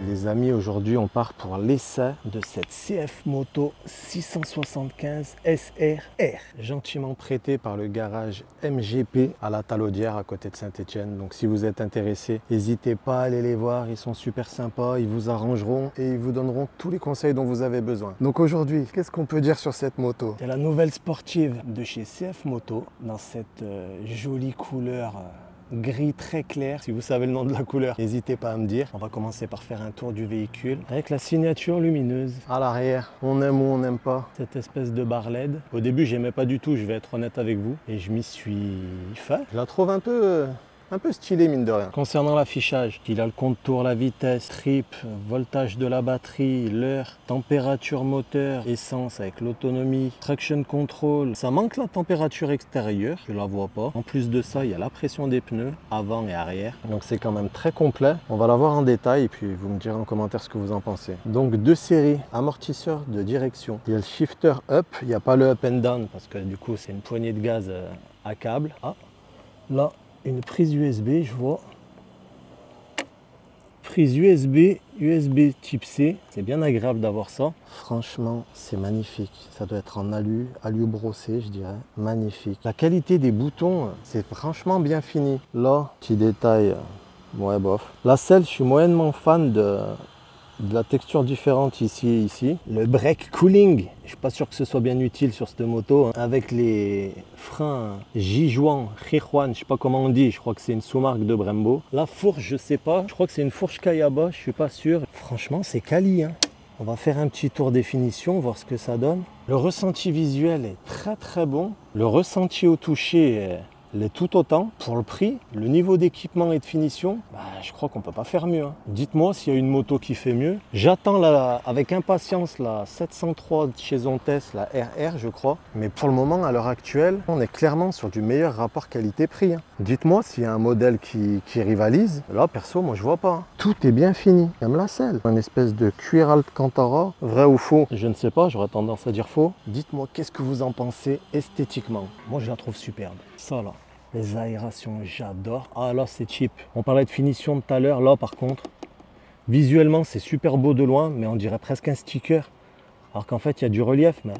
Les amis, aujourd'hui on part pour l'essai de cette CF Moto 675 SRR, gentiment prêtée par le garage MGP à la Talaudière à côté de Saint-Etienne. Donc si vous êtes intéressé, n'hésitez pas à aller les voir, ils sont super sympas, ils vous arrangeront et ils vous donneront tous les conseils dont vous avez besoin. Donc aujourd'hui, qu'est-ce qu'on peut dire sur cette moto? C'est la nouvelle sportive de chez CF Moto dans cette jolie couleur gris très clair. Si vous savez le nom de la couleur, n'hésitez pas à me dire. On va commencer par faire un tour du véhicule avec la signature lumineuse à l'arrière. On aime ou on n'aime pas cette espèce de barre LED. Au début, j'aimais pas du tout, je vais être honnête avec vous, et je m'y suis fait. Je la trouve un peu stylé, mine de rien. Concernant l'affichage, il a le compte-tours, la vitesse, trip, voltage de la batterie, l'heure, température moteur, essence avec l'autonomie, traction control. Ça manque la température extérieure, je la vois pas. En plus de ça, il y a la pression des pneus avant et arrière. Donc c'est quand même très complet. On va la voir en détail et puis vous me direz en commentaire ce que vous en pensez. Donc deux séries, amortisseurs de direction. Il y a le shifter up, il n'y a pas le up and down parce que du coup c'est une poignée de gaz à câble. Ah, là, une prise USB, je vois. Prise USB type C. C'est bien agréable d'avoir ça. Franchement, c'est magnifique. Ça doit être en alu brossé, je dirais. Magnifique. La qualité des boutons, c'est franchement bien fini. Là, petit détail, ouais, bof. La selle, je suis moyennement fan de la texture différente ici et ici. Le brake cooling, je suis pas sûr que ce soit bien utile sur cette moto, hein. Avec les freins Jijuan, je sais pas comment on dit, je crois que c'est une sous-marque de Brembo. La fourche, je sais pas, je crois que c'est une fourche Kayaba, je suis pas sûr. Franchement, c'est quali, hein. On va faire un petit tour définition, voir ce que ça donne. Le ressenti visuel est très très bon. Le ressenti au toucher l'est tout autant. Pour le prix, le niveau d'équipement et de finition, je crois qu'on peut pas faire mieux, hein. Dites-moi s'il y a une moto qui fait mieux. J'attends avec impatience la 703 chez Zontes, la RR je crois. Mais pour le moment, à l'heure actuelle, on est clairement sur du meilleur rapport qualité-prix, hein. Dites-moi s'il y a un modèle qui rivalise. Là, perso, moi je vois pas, hein. Tout est bien fini, même la selle. Un espèce de cuir Alcantara, vrai ou faux? Je ne sais pas, j'aurais tendance à dire faux. Dites-moi qu'est-ce que vous en pensez esthétiquement. Moi je la trouve superbe. Ça là. Les aérations, j'adore. Ah là, c'est cheap. On parlait de finition tout à l'heure. Là, par contre, visuellement, c'est super beau de loin, mais on dirait presque un sticker. Alors qu'en fait, il y a du relief, mais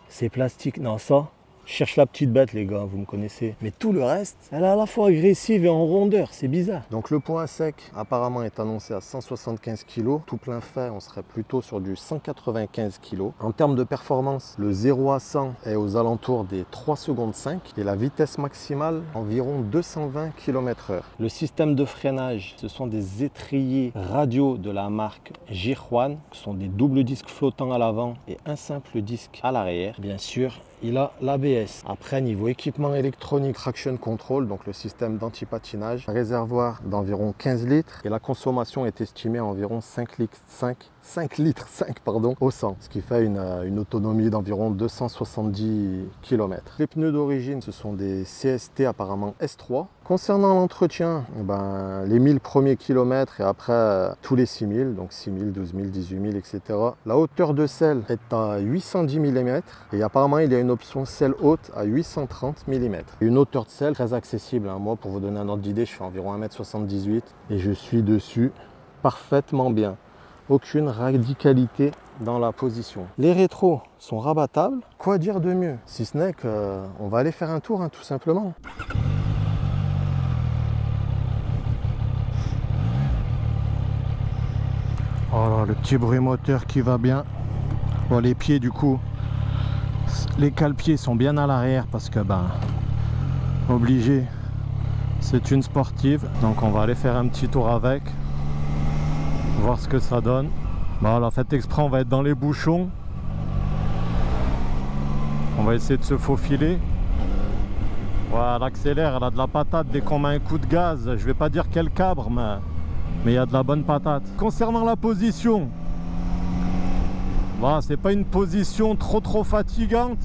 c'est plastique. Non, ça, je cherche la petite bête, les gars, vous me connaissez. Mais tout le reste, elle est à la fois agressive et en rondeur. C'est bizarre. Donc, le point sec, apparemment, est annoncé à 175 kg. Tout plein fait, on serait plutôt sur du 195 kg. En termes de performance, le 0 à 100 est aux alentours des 3 secondes 5 et la vitesse maximale, environ 220 km/h. Le système de freinage, ce sont des étriers radio de la marque Jijuan. Ce sont des doubles disques flottants à l'avant et un simple disque à l'arrière. Bien sûr, il a l'ABS. Après, niveau équipement électronique, traction control, donc le système d'anti-patinage, un réservoir d'environ 15 litres et la consommation est estimée à environ 5 litres 5 au 100, ce qui fait une autonomie d'environ 270 km. Les pneus d'origine, ce sont des CST apparemment S3. Concernant l'entretien, les 1000 premiers kilomètres et après tous les 6000, donc 6000, 12000, 18000, etc. La hauteur de selle est à 810 mm et apparemment il y a une option selle haute à 830 mm. Une hauteur de selle très accessible, hein. Moi, pour vous donner un ordre d'idée, je fais environ 1,78 m et je suis dessus parfaitement bien. Aucune radicalité dans la position. Les rétros sont rabattables. Quoi dire de mieux? Si ce n'est qu'on va aller faire un tour, hein, tout simplement. Oh là, le petit bruit moteur qui va bien. Bon, les pieds du coup, les cale-pieds sont bien à l'arrière parce que obligé, c'est une sportive. Donc on va aller faire un petit tour avec. Voir ce que ça donne. Voilà, faites exprès, on va être dans les bouchons. On va essayer de se faufiler. Voilà, elle accélère, elle a de la patate dès qu'on met un coup de gaz. Je vais pas dire quel cabre, mais il y a de la bonne patate. Concernant la position, voilà, c'est pas une position trop fatigante,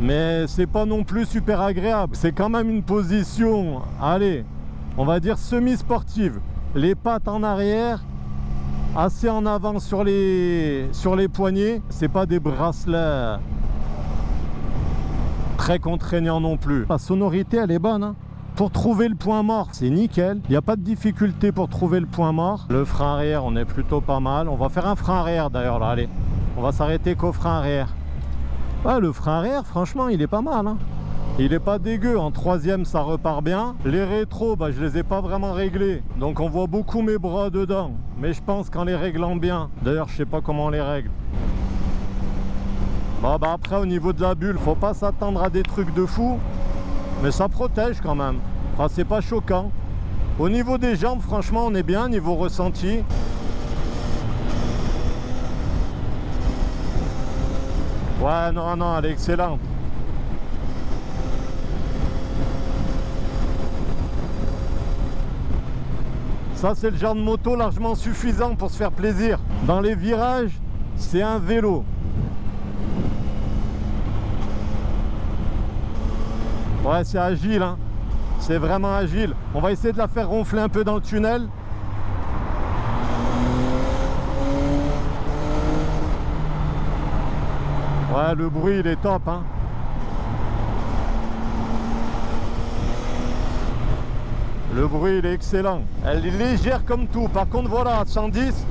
mais c'est pas non plus super agréable. C'est quand même une position, allez, on va dire semi-sportive. Les pattes en arrière, assez en avant sur les poignets. C'est pas des bracelets très contraignants non plus. La sonorité, elle est bonne, hein. Pour trouver le point mort, c'est nickel. Il n'y a pas de difficulté pour trouver le point mort. Le frein arrière, on est plutôt pas mal. On va faire un frein arrière d'ailleurs là, allez. On va s'arrêter qu'au frein arrière. Ouais, le frein arrière, franchement, il est pas mal, hein. Il est pas dégueu. En troisième, ça repart bien. Les rétros, bah, je les ai pas vraiment réglés. Donc on voit beaucoup mes bras dedans. Mais je pense qu'en les réglant bien. D'ailleurs, je sais pas comment on les règle. Bon, bah après, au niveau de la bulle, faut pas s'attendre à des trucs de fou. Mais ça protège quand même. Enfin, c'est pas choquant. Au niveau des jambes, franchement, on est bien. Niveau ressenti. Ouais, non, non, elle est excellente. Ça, c'est le genre de moto largement suffisant pour se faire plaisir. Dans les virages, c'est un vélo. Ouais, c'est agile, hein. C'est vraiment agile. On va essayer de la faire ronfler un peu dans le tunnel. Ouais, le bruit, il est top, hein. Le bruit, il est excellent. Elle est légère comme tout. Par contre, voilà, à 110,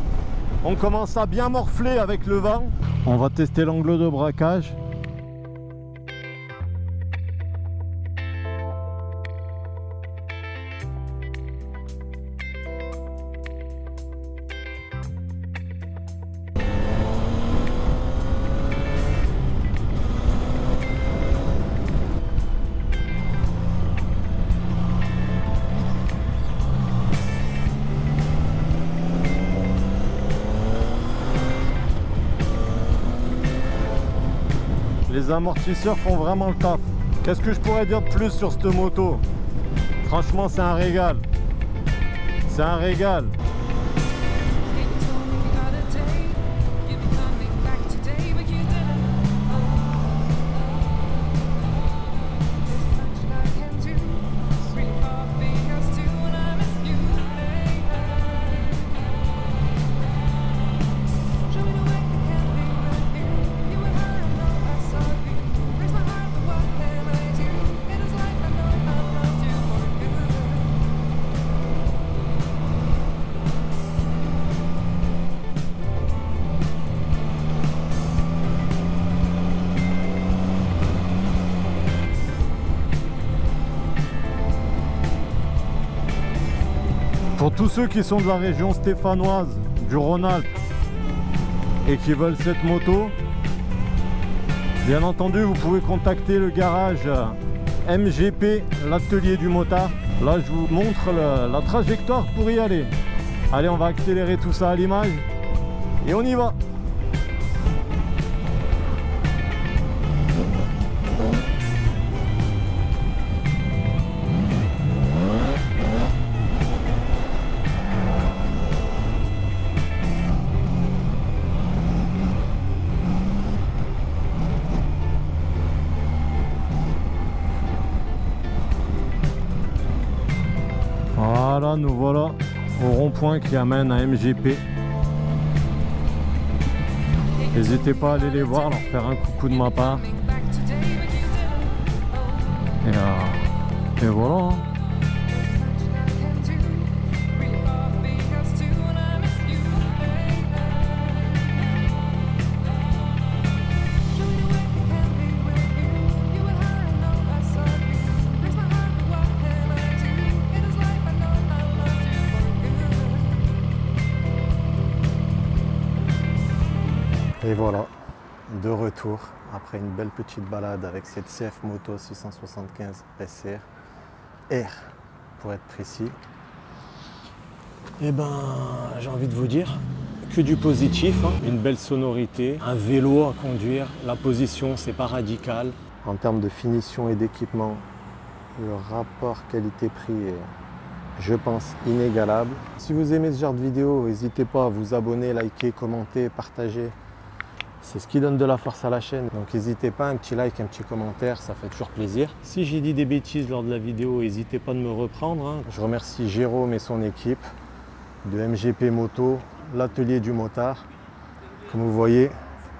on commence à bien morfler avec le vent. On va tester l'angle de braquage. Les amortisseurs font vraiment le taf. Qu'est-ce que je pourrais dire de plus sur cette moto? Franchement, c'est un régal. C'est un régal. Pour tous ceux qui sont de la région stéphanoise, du Rhône-Alpes et qui veulent cette moto, bien entendu vous pouvez contacter le garage MGP, l'atelier du motard. Là je vous montre la trajectoire pour y aller. Allez, on va accélérer tout ça à l'image et on y va. Voilà, nous voilà au rond-point qui amène à MGP. N'hésitez pas à aller les voir, leur faire un coucou de ma part. Et voilà. Et voilà, de retour après une belle petite balade avec cette CF Moto 675 SR R pour être précis. Et ben, j'ai envie de vous dire que du positif, hein. Une belle sonorité, un vélo à conduire, la position c'est pas radical. En termes de finition et d'équipement, le rapport qualité-prix est, je pense, inégalable. Si vous aimez ce genre de vidéo, n'hésitez pas à vous abonner, liker, commenter, partager. C'est ce qui donne de la force à la chaîne. Donc n'hésitez pas, un petit like, un petit commentaire, ça fait toujours plaisir. Si j'ai dit des bêtises lors de la vidéo, n'hésitez pas de me reprendre, hein. Je remercie Jérôme et son équipe de MGP Moto, l'atelier du motard. Comme vous voyez,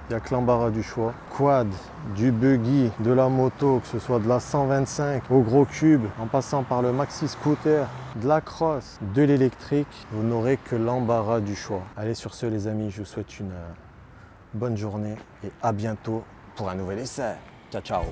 il n'y a que l'embarras du choix. Quad, du buggy, de la moto, que ce soit de la 125 au gros cube, en passant par le maxi scooter, de la cross, de l'électrique, vous n'aurez que l'embarras du choix. Allez, sur ce les amis, je vous souhaite une bonne journée et à bientôt pour un nouvel essai. Ciao ciao.